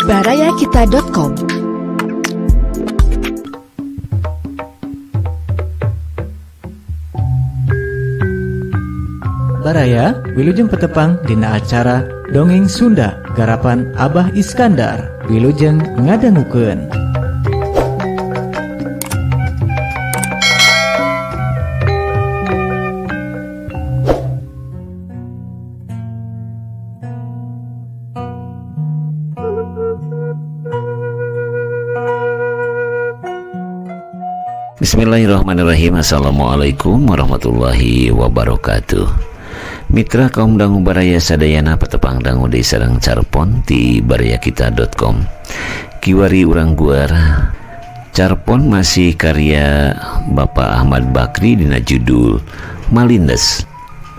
barayakita.com. Baraya wilujeng petepang dina acara Dongeng Sunda garapan Abah Iskandar. Wilujeng ngadangukeun. Bismillahirrahmanirrahim. Assalamualaikum warahmatullahi wabarakatuh. Mitra kaum dangu baraya sadayana petepang dangu di sareng carpon di barayakita.com. Kiwari urang guar carpon masih karya Bapak Ahmad Bakri dina judul Malindes.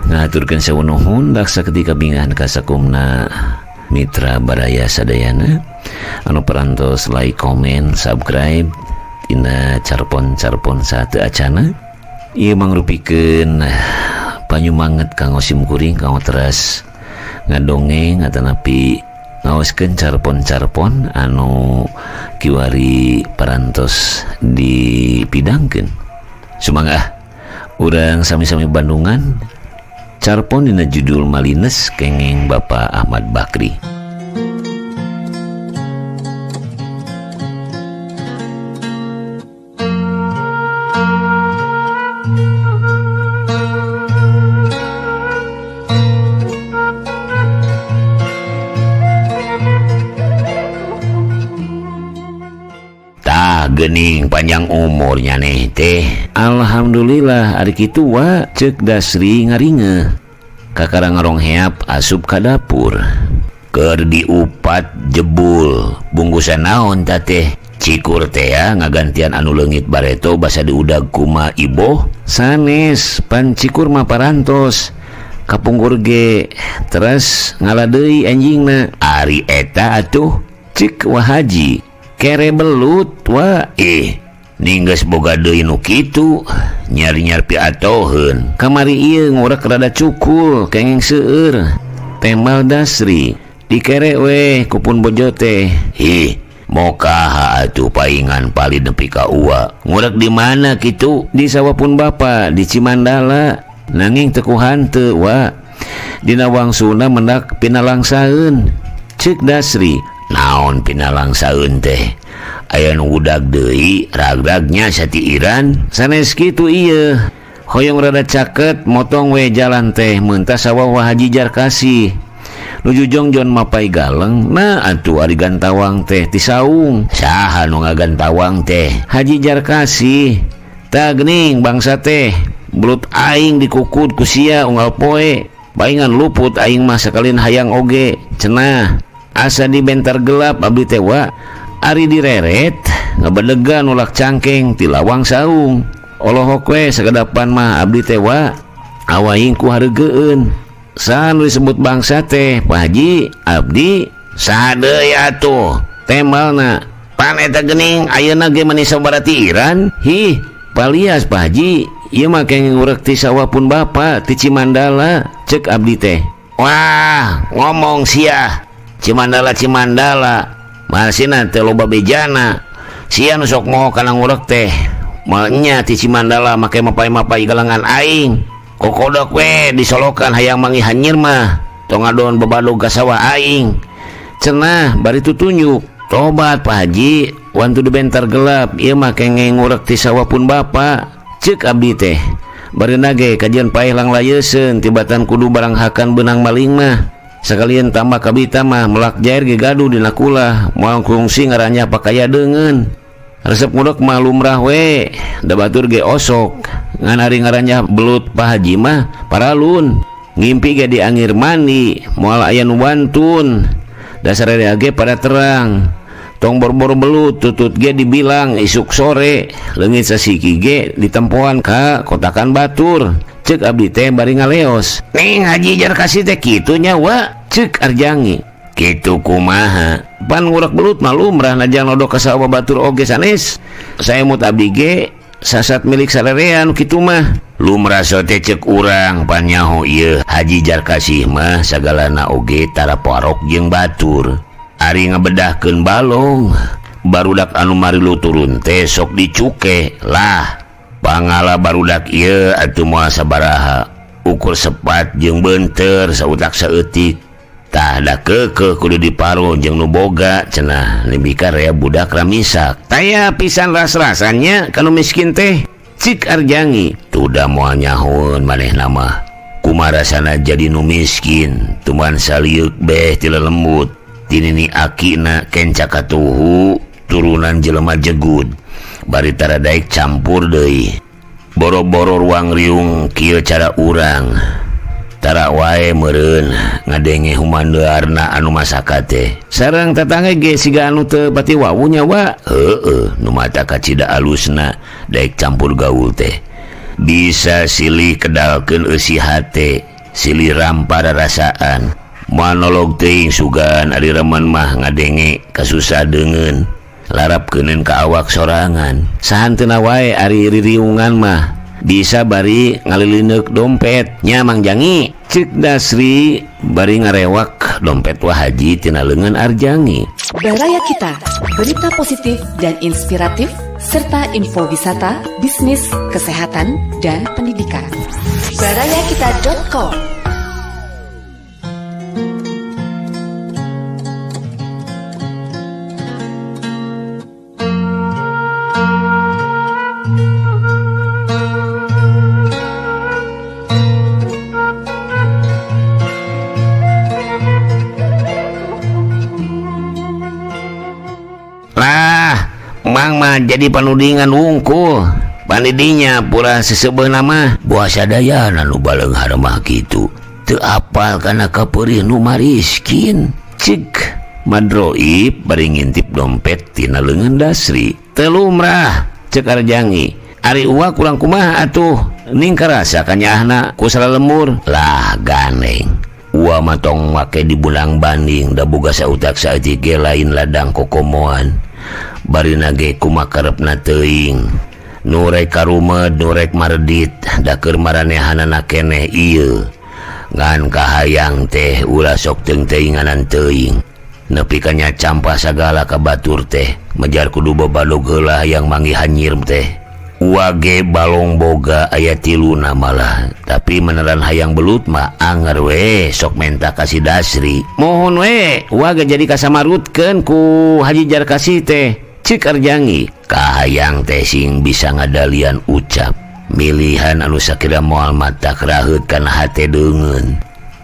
Ngaturkeun sewu nuhun daksa ketika bingahan kasakumna mitra baraya sadayana anu parantos like, komen, subscribe dina carpon-carpon satu acana. Ieu mangrupikeun panyumanget kanggo simkuring kanggo teras ngadongeng atanapi ngaoskeun carpon-carpon anu kiwari parantos dipidangkeun. Sumangga urang sami-sami Bandungan carpon dina judul Malindes kenging Bapak Ahmad Bakri. Gening panjang umurnya nih teh. Alhamdulillah ari kitu wa ceuk Dasri ngaringe kakara ngarong heap asup ka dapur keur diupat jebul bungkusan naon tah teh cikur teh ya ngagantian anu leungit bareto basa diudag kuma iboh sanes pan cikur mah parantos kapungkur ge terus ngalah deui anjingna ari eta atuh ceuk Wah Haji kere belut wa ninggas boga deui nu kitu nyari-nyari piatoheun kamari ieu ngurek rada cukul kenging seueur temal Dasri dikere we kupun bojo teh mokaha atuh paingan palid nepi ka ua ngurek di mana kitu di sawapun bapa di Cimandala nanging teu ku hanteu wa dina wangsuna mendak pinalangsaeun ceuk Dasri. Naon pinalangsaeun teh aya nu udag deui ragragnya satiiran sanes kitu ieu hoyong rada caket motong we jalan teh meunta sawah Wah Haji Jarkasi nuju jongjon mapai galeng nah atuh ari gantawang teh ti saung saha nu ngagantawang teh Haji Jarkasi tah geuning bangsa teh belut aing dikukud ku sia unggal poe paingan luput aing mah sakalin hayang oge cenah asa di bentar gelap abdi teh wa ari direret ngabedegan ulak cangkeng ti lawang saung olohok we sagadapan mah abdi teh wa awaing ku hareugeun saha nu disebut bangsa teh Pak Haji abdi saha deui atuh temalna pan eta geuning ayeuna ge meuni sabarati iran palias Pak Haji ieu mah kenging urek ti sawapun bapa ti Cimandala ceuk abdi teh. Wah ngomong sia Cimandala masina teh loba bejana sia nu sok moho kana ngurek teh malnya ti Cimandala make mapai-mapai galangan aing kokodok we disolokan hayang mangi hanyir mah tong ngadon babadog ka sawah aing cenah bari tutunjuk tobat Pak Haji wantu di bentar gelap ieu mah kenging ngurek ti sawapun bapa ceuk abdi teh bari nage kajian paeh lang layeuskeun tibatan kudu barang hakan beunang maling mah sekalian tambah kabita mah melak jair ge gaduh dina kula moal kungsi ngarannya pakaya deungeun resep ngurek mah lumrah we da batur ge osok ngan ari ngarannya belut Pak Haji mah paralun ngimpi ge di angir mandi moal aya nu wantun dasar area ge pada terang tong bor-bor belut tutut ge dibilang isuk sore leungit sasiki ge ditempoan ka kotakan batur ceuk abdi teh bari ngaleos ning Haji Jarkasi teh kitu nya wa ceuk Arjangi kitu kumaha pan ngurek belut mah lumrah najang nodok ka sawah batur oge sanes saya mut abdi ge sasat milik sarerean kitu mah lumrah sote ceuk urang pan nyaho ieu Haji Jarkasi mah sagalana oge tara parok jeung batur Ari ngabedahkeun balong barudak anu marilu turun teh sok dicuke lah. Pangala barudak ieu atuh moal sabaraha ukur sepat jeung beunteur sautak saeutik. Tah da keukeuh kudu diparo jeung nu boga cenah lebih rea budak ramisak. Taya pisan ras-rasannya kanu miskin teh. Cik Arjangi tuda moal nyahoun manehna mah kumarasana jadi nu miskin tuman saliuk beh ti lelembut tinini akina kenca katuhu turunan jelema jegud bari tara daek campur deui boro-boro ruang riung kieu cara urang tara wae meureun ngadenge humandearna anu masaka teh sareng tetangga ge siga anu teu pati wawunya wa heueuh nu mata kacida alusna daek campur gaul teh bisa silih kedalkeun eusi hate silih rampar rasaan monolog teuing sugan ari remen mah ngadenge kasusah deungeun larapkeuneun ka awak sorangan sahanteuna wae ari ririungan mah bisa bari ngalilineuk dompet nya Mang Jangi. Cik Dasri bari ngarewak dompet Wah Haji tina leungeun Arjangi. Baraya Kita, berita positif dan inspiratif serta info wisata, bisnis, kesehatan, dan pendidikan. barayakita.com. Mang mah jadi panudingan wungkul panidinya pura sesebeuh nama buah sadayana nu baleung haremah kitu teu apal kana kapeurih nu mariskin. Cik Madroib bari ngintip dompet tina leungeun Dasri. Teu lumrah ceuk Arjangi. Ari uwa kurang kumaha atuh ning karasa kanyahna ku salalemur lah ganeng. Uwa mah tong make di bulang banding da boga sautak saeutik ge lain ladang kokomoan. Bari nage kumakarepna teuing nu rek karumed nu rek mardit da keur maranehanana keneh ieu ngan kahayang teh ulah sok teung-teunganan teuing nepi ka nya campah sagala ka batur teh mejar kudu babalog heula yang manggih hanyir teh uage balong boga aya 3 malah tapi meneran hayang belut mah anger we sok menta kasih Dasri mohon we uage jadi kasamarutkeun ku Haji Jarkasih teh. Cik Arjangi kahayang teh sing bisa ngadalian ucap milihan anu sakira moal mata raheut kana hate deungeun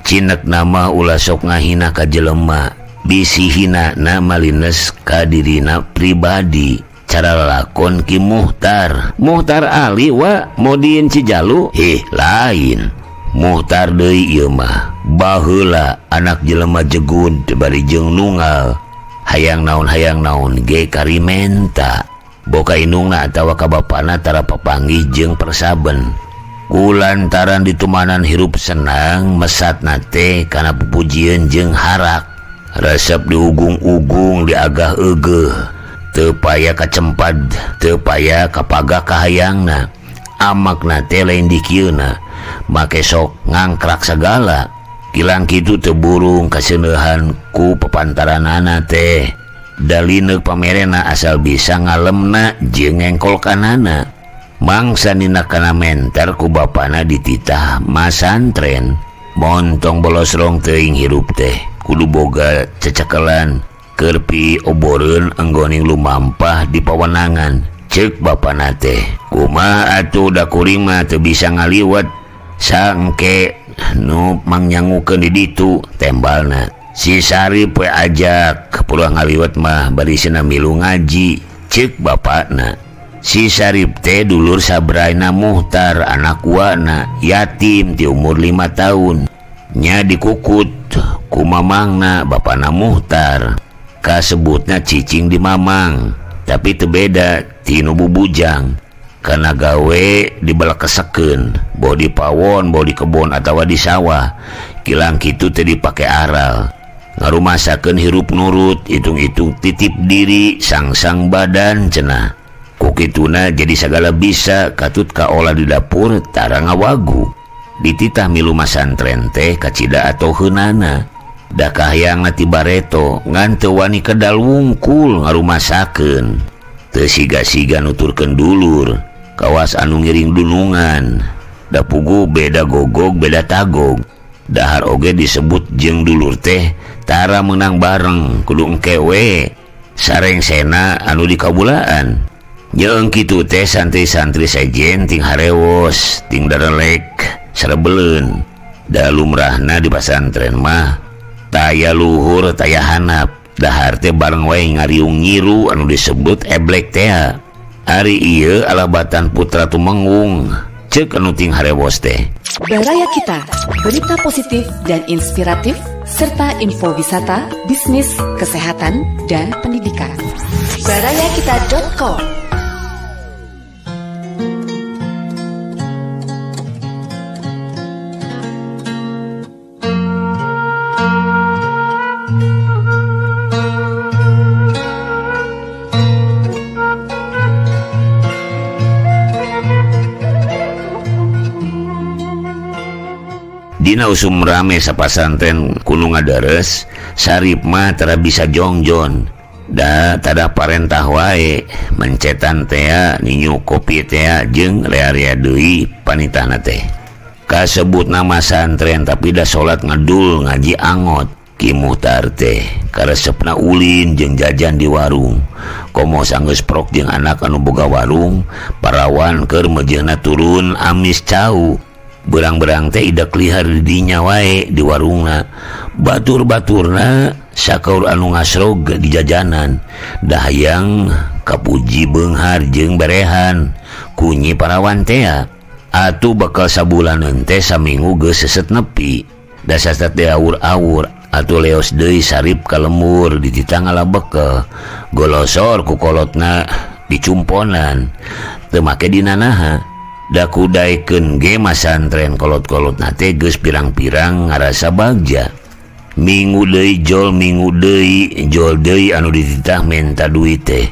cinek nama ulah sok ngahina ka jelema bisi hina na malines ka dirina pribadi cara lakon Ki Muhtar Ali wa modin Cijalu lain Muhtar deui ieu mah baheula anak jelema jegud bari jeung nunggal hayang naon ge karimenta boka indungna atawa ka bapana tara papanggih jeung persaben kulantaran ditumanan hirup senang mesatna teh kana pupujieun jeung harak resep diugung-ugung diagah eugeuh teu paya kacempad teu paya kapagah kahayangna amakna teh lain dikieuna make sok ngangkrak sagala kilang kitu teu burung kaseuneuhan ku pepantaranana teh dalineuk pamerena asal bisa ngalemna jeung ngengkolkanana mangsa nina kana menter ku bapana dititah masantren montong bolos rong teuing hirup teh kudu boga cecekelan keur pi oboreun enggoning lumampah di pawenangan ceuk bapana teh kumaha atuh da kuring mah teu bisa ngaliwat sangke nu mangnyangukeun di ditu tembalna si Sarip we ajak pulah ngaliwat mah bari cenah milu ngaji ceuk bapakna si Sarip teh dulur sabraina Muhtar anak wana yatim ti umur 5 tahun nya dikukut ku mamangna bapana Muhtar kasebutna cicing di mamang tapi teu beda ti nu bubujang karena gawe dibalekesekeun bawa di pawon bawa di kebon atawa di sawah kilang kitu teh dipake aral ngarumasakeun hirup nurut hitung-hitung titip diri sang-sang badan cenah ku kituna jadi sagala bisa katut kaolah di dapur tara ngawagu dititah milu masantren teh kacida atau heunana Da kahyang ti bareto ngan teu wani kedal wungkul ngarumasakeun. Teu siga-siga nuturkeun dulur, kawas anu ngiring dunungan. Da pugu beda gogog beda tagog. Dahar oge disebut jeung dulur teh tara menang bareng kudu engke we sareng sena anu di kabulaan. Jeung kitu teh santri-santri sejen ting harewos ting darelek sarebeleun. Da lumrahna di pasantren mah taya luhur taya hanap. Dahar teh bareng wae ngariung nyiru anu disebut eblek teh. Ari ieu alabatan putra Tumenggung ceuk anu ting harewos teh. Baraya Kita, berita positif dan inspiratif serta info wisata, bisnis, kesehatan, dan pendidikan. barayakita.com. Dina usum rame sapasantren kuno ngadares, Sarip mah tara bisa jongjon. Da tada parentah wae mencetan tea ninyu kopi tea jeung rea-rea deui panitahna teh. Kasebut nama santren tapi da salat ngadul ngaji angot. Ki Muhtar teh karesepna ulin jeung jajan di warung. Komo sanggeus prok jeung anak anu boga warung, parawan keur mejeuna turun amis cau. Berang-berang teh idak lihar didinya wae di warungna. Batur-baturna sakaur anu ngasrog di jajanan. Dahayang kapuji beunghar jeung berehan kunyi parawan teh. Atuh bakal sabulaneun teh saminggu geus seuseut nepi. Da sasat teh awur-awur. Atuh leos deui Sarip ka lemur di titang ngalabekel. Golosor ku kolotna dicumponan. Teu make dina naha. Da kudaikeun ge masantren kolot-kolot nate geus pirang-pirang ngarasa bagja. Minggu deui jol minggu deui jol deui anu dititah menta duit teh.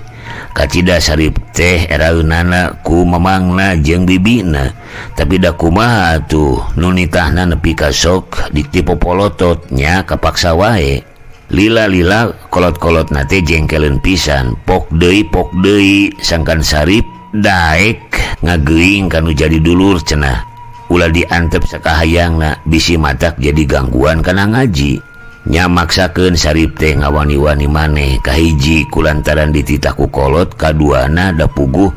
Kacida Sarip teh eraeunana ku mamangna jeung bibina. Tapi da kumaha atuh nu nitahna nepi ka sok dikti popolotot nya kapaksa wae. Lila-lila kolot-kolot nate jengkeleun pisan. Pok deui sangkan Sarip daek ngageuing kanu jadi dulur cenah. Ulah diantep sakahayangna bisi matak jadi gangguan kana ngaji. Nya maksakeun Sarip teh ngawani-wani maneh kahiji kulantaran dititah ku kolot, kaduana da puguh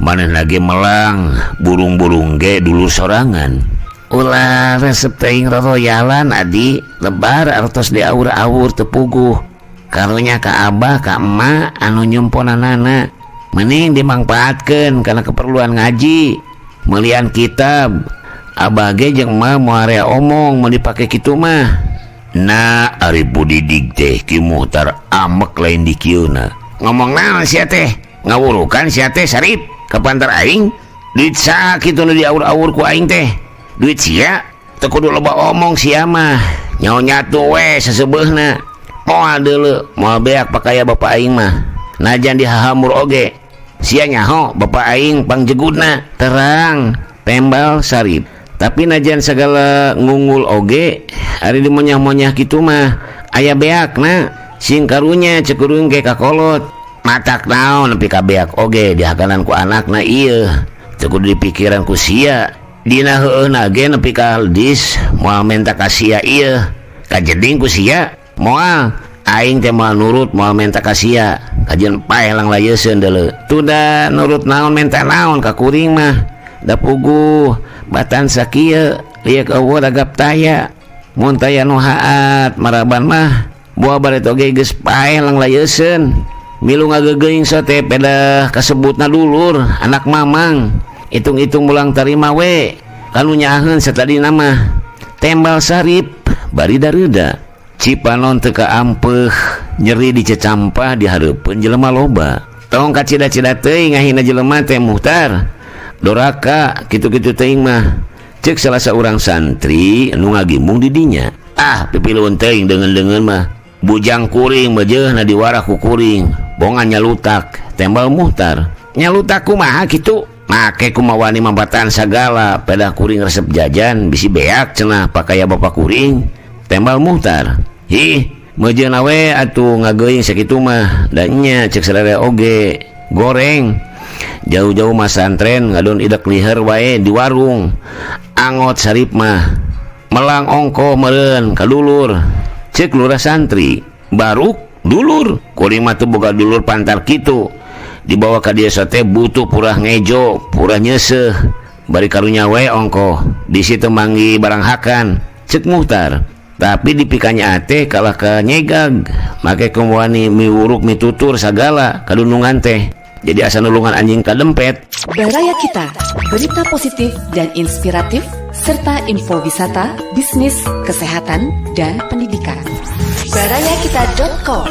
manehna ge melang burung-burung ge dulur sorangan. Ulah resep teuing roroyalan adi lebar artos diawur-awur teu puguh. Karunya ka abah ka emak anu nyumponanana mending dimangpaatkeun kana keperluan ngaji, meulian kitab. Abah ge jeung emak moal area omong mun dipake kitu mah. Nah, ari budidig teh Ki Muhtar amek lain di kieuna. Ngomong naon sia teh? Ngawurukan sia teh Sarip kapantar aing? Duit sakitu nu diawur-awur ku aing teh. Duit sia teu kudu loba omong sia mah. Nyaho nyatu we sasebeuna. Moal deuleu, moal beak pakaya bapak aing mah. Najan dihahamur oge. Sia nyaho bapak aing pangjegudna. Terang tembal Sarip. Tapi najan segala ngungul oge ari dimonyah-monyah kitu mah aya beakna. Sing karunya cekurung ge ka kolot. Matak naon nepi ka beak oge dihakanan ku anakna ieu. Teu kudu dipikiran ku sia. Dina heueuna ge nepi ka aldis moal menta ka sia ieu. Kajeding ku sia moal aing teh moal nurut moal menta ka sia. Kajen paeh lang layeuskeun deuleu. Tu da nurut naon menta naon ka kuring mah. Da puguh batan sakieu liek eueuh ragap taya. Mun taya nu haat maraban mah buah baret oge geus paeh lang layeuskeun. Milu ngageugeing so teh peda kasebutna dulur anak mamang. Hitung-hitung mulang tarima we. Kanu nyaheun satadina mah tembal Sarip bari dareuda. Cipanon teu kaampeuh nyeri di cecampah di hareupeun jelema loba. Tong kacida-cida teuing ngahina jelema teh Muhtar. Doraka kitu-kitu teuing mah. Ceuk salah saurang santri anu ngagimbung di dinya. Ah, pipilueun teuing deungeun-deungeun mah. Bujang kuring bejeuna diwarah ku kuring. Bongan nyalutak tembal Muhtar. Nyalutak kumaha kitu? Make kumawani mambatan sagala peda kuring resep jajan bisi beak cenah pakaya bapak kuring. Tembal Muhtar. mejeun awe atuh ngageuing sakitu mah. Da nya cek sadaya oge goreng. Jauh-jauh mah santren ngadon idek liher wae di warung. Angot sarip mah melang ongko meureun ka dulur. Cek lurah santri, baruk dulur. Kuring mah teu boga dulur pantar kitu. Dibawa ka dieu teh butuh purah ngejo, purah nyeuseuh. Bari karunya wae ongko. Di situ manggi barang hakan. Cek Muhtar. Tapi dipikanya ate kalah ke nyegag. Make kumuani miwuruk mitutur sagala kadunungan teh. Jadi asa nulungan anjing kadempet. Baraya Kita, berita positif dan inspiratif serta info wisata, bisnis, kesehatan, dan pendidikan. barayakita.com.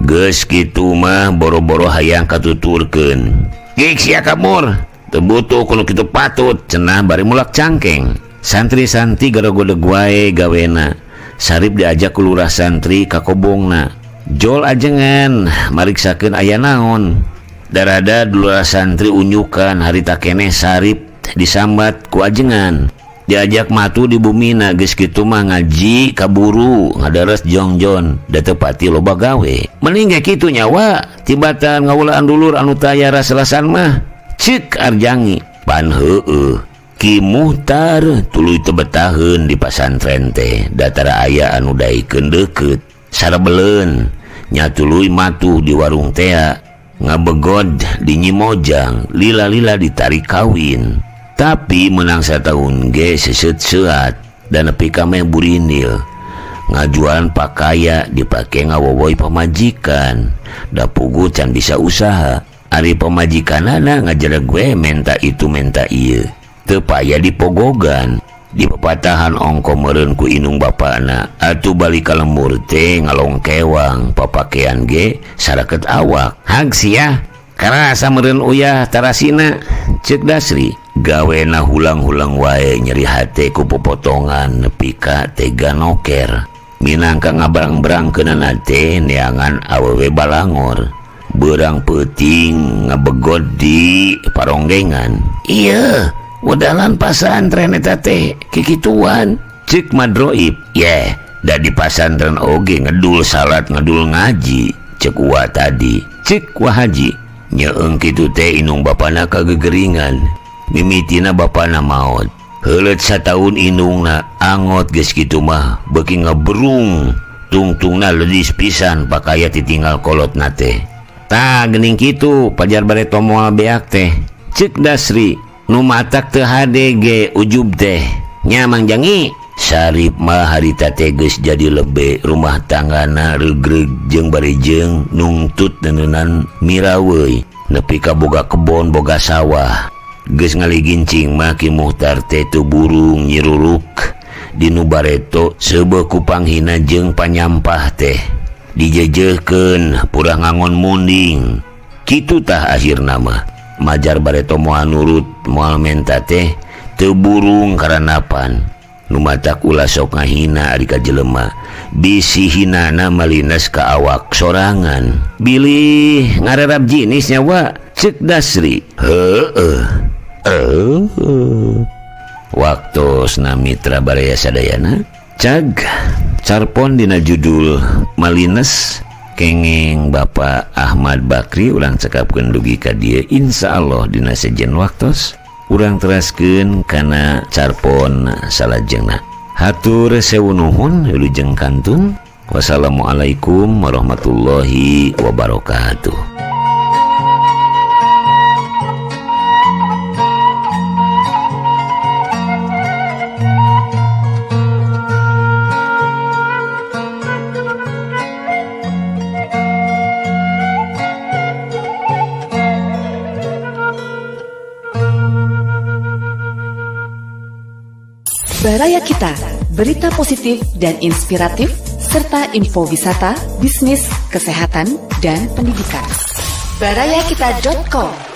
Geus kitu mah boro-boro hayang katuturkeun. Geik sia kamur. Teu butuh kudu kitu patut cenah bari mulak cangkeng. Santri-santri garogodeg wae gawena. Sarip diajak ku lurah santri ka kobongna. Jol ajengan mariksakeun aya naon. Darada lurah santri unyukan harita keneh sarip disambat ku ajengan. Diajak matu di bumina geus kitu mah ngaji kaburu ngadares jongjon da teu pati loba gawe. Mending ge kitu nyawa tibatan ngawulaan dulur anu taya raselasan mah. Ceuk Arjangi pan heueuh. Ki Muhtar tuluy teu betaheun di pasantren teh datara aya anu daikeun deukeut. Sarebeleun nya tuluy matu di warung teh ngabegod di Nyimojang lila-lila ditarik kawin. Tapi menang satahun ge seuseut-seuat dan nepi ka meh burinil. Ngajualan pakaya dipake ngawowoy pamajikan. Da pugu can bisa usaha. Ari pamajikanana ngajereg we menta itu menta ieu. Teu paya dipogogan. Di pepatahan ongko meureun ku inung bapana. Atuh balik ka lembur teh ngalongkewang papakean ge saraket awak. Hag sia karasa meureun uyah tarasina. Ceuk Dasri. Gawena hulang-hulang wae nyeri hate ku popotongan nepi ka tega noker. Minangka ngabrang-brangkeunana ate neangan awewe balangor. Beurang peuting ngabegod di paronggengan. Ieu, wedalan pasantren eta teh kikituan. Ceuk Madroib. Yeh, da di pasantren oge ngedul salat ngedul ngaji. Ceuk Wa tadi. Ceuk Wahaji. Nyeung kitu teh inung bapana kagegeringan. Mimitina bapana maot. Heuleut sataun indungna angot geus kitu mah beuki ngaberung. Tungtungna leudis pisan pakaya titinggal kolotna teh. Tah geuning kitu pajar bare tomoal beak teh. Ceuk Dasri nu matak teu hade ge ujub teh. Nya Mang Jangi sarip mah harita teh geus jadi lebe rumah tanggana regreg jeung barejeung nungtut neunan miraweuy nepi ka boga kebon boga sawah. Geus ngaligincing mah Ki Muhtar teh teu burung nyiruruk dinu bareto seubeuh ku panghina jeung panyampah teh dijejehkeun purah ngangon munding. Kitu tah akhirna mah majar bareto moal nurut moal menta teh teu burung karanapan. Nu matak ulah sok ngahina ari ka jelema bisi hinana malines ka awak sorangan. Bilih ngarerap jinis nyawa. Ceuk Dasri. Heueuh. Waktu Mitra Baraya Sadayana cag carpon dina judul malines kenging Bapak Ahmad Bakri urang cekapkeun dugi ka dieu insyaallah dina sejen waktos urang teraskeun kana carpon salajengna. Hatur sewu nuhun wilujeng kantun. Wassalamualaikum warahmatullahi wabarakatuh. Baraya Kita, berita positif dan inspiratif, serta info wisata, bisnis, kesehatan, dan pendidikan. barayakita.com